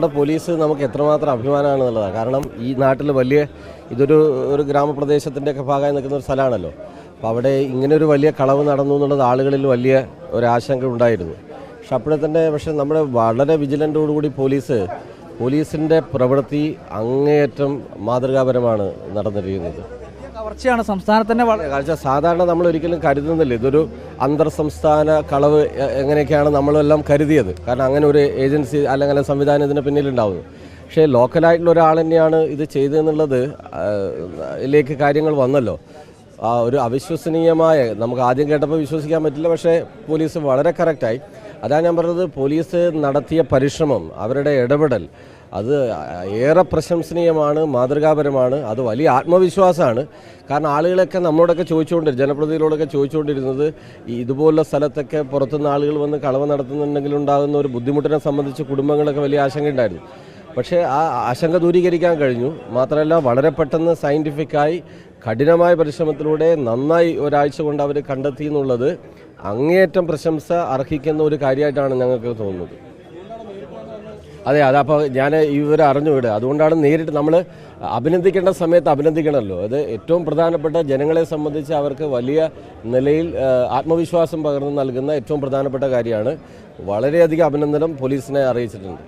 നമ്മുടെ പോലീസ് നമുക്ക് എത്രമാത്രം അഭിമാനമാണെന്നുള്ളതാണ്. കാരണം ഈ നാട്ടിൽ ഇതൊരു ഗ്രാമപ്രദേശത്തിൻ്റെയൊക്കെ ഭാഗമായി നിൽക്കുന്ന ഒരു സ്ഥലമാണല്ലോ. അപ്പോൾ അവിടെ ഇങ്ങനൊരു വലിയ കളവ് നടന്നു എന്നുള്ളത് ആളുകളിൽ വലിയ ഒരു ആശങ്ക ഉണ്ടായിരുന്നു. പക്ഷെ നമ്മുടെ വളരെ വിജിലൻ്റോടുകൂടി പോലീസിൻ്റെ പ്രവൃത്തി അങ്ങേയറ്റം മാതൃകാപരമാണ് നടന്നിരിക്കുന്നത്. കവർച്ചയാണ് സംസ്ഥാനത്തിൻ്റെ കാരണം സാധാരണ നമ്മൾ ഒരിക്കലും കരുതുന്നില്ല ഇതൊരു അന്തർ സംസ്ഥാന കളവ് എങ്ങനെയൊക്കെയാണ് നമ്മളെല്ലാം കരുതിയത്. കാരണം അങ്ങനെ ഒരു ഏജൻസി അല്ലെങ്കിൽ സംവിധാനം ഇതിന് പിന്നിലുണ്ടാവുന്നത്. പക്ഷേ ലോക്കലായിട്ടുള്ള ഒരാൾ തന്നെയാണ് ഇത് ചെയ്തതെന്നുള്ളത് ഇതിലേക്ക് കാര്യങ്ങൾ വന്നല്ലോ. ഒരു അവിശ്വസനീയമായ, നമുക്ക് ആദ്യം കേട്ടപ്പോൾ വിശ്വസിക്കാൻ പറ്റില്ല, പക്ഷേ പോലീസ് വളരെ കറക്റ്റായി. അതാണ് ഞാൻ പറഞ്ഞത്, പോലീസ് നടത്തിയ പരിശ്രമം, അവരുടെ ഇടപെടൽ അത് ഏറെ പ്രശംസനീയമാണ്, മാതൃകാപരമാണ്. അത് വലിയ ആത്മവിശ്വാസമാണ്. കാരണം ആളുകളൊക്കെ നമ്മളോടൊക്കെ ജനപ്രതിനിധികളോടൊക്കെ ചോദിച്ചുകൊണ്ടിരുന്നത് ഇതുപോലുള്ള സ്ഥലത്തൊക്കെ പുറത്തുനിന്ന് ആളുകൾ വന്ന് കളവ് നടത്തുന്നുണ്ടെങ്കിൽ ഉണ്ടാകുന്ന ഒരു ബുദ്ധിമുട്ടിനെ സംബന്ധിച്ച് കുടുംബങ്ങളൊക്കെ വലിയ ആശങ്കയുണ്ടായിരുന്നു. പക്ഷേ ആ ആശങ്ക ദൂരീകരിക്കാൻ കഴിഞ്ഞു. മാത്രമല്ല വളരെ പെട്ടെന്ന് സയൻറ്റിഫിക്കായി കഠിനമായ പരിശ്രമത്തിലൂടെ നന്നായി ഒരാഴ്ച കൊണ്ട് അവർ കണ്ടെത്തി എന്നുള്ളത് അങ്ങേയറ്റം പ്രശംസ അർഹിക്കുന്ന ഒരു കാര്യമായിട്ടാണ് ഞങ്ങൾക്ക് തോന്നുന്നത്. അതെ, അതപ്പോൾ ഞാൻ ഇവരെ അറിഞ്ഞുവിടുക. അതുകൊണ്ടാണ് നേരിട്ട് നമ്മൾ അഭിനന്ദിക്കേണ്ട സമയത്ത് അഭിനന്ദിക്കണമല്ലോ. അത് ഏറ്റവും പ്രധാനപ്പെട്ട ജനങ്ങളെ സംബന്ധിച്ച് അവർക്ക് വലിയ നിലയിൽ ആത്മവിശ്വാസം പകർന്നു നൽകുന്ന ഏറ്റവും പ്രധാനപ്പെട്ട കാര്യമാണ്. വളരെയധികം അഭിനന്ദനം പോലീസിനെ അറിയിച്ചിട്ടുണ്ട്.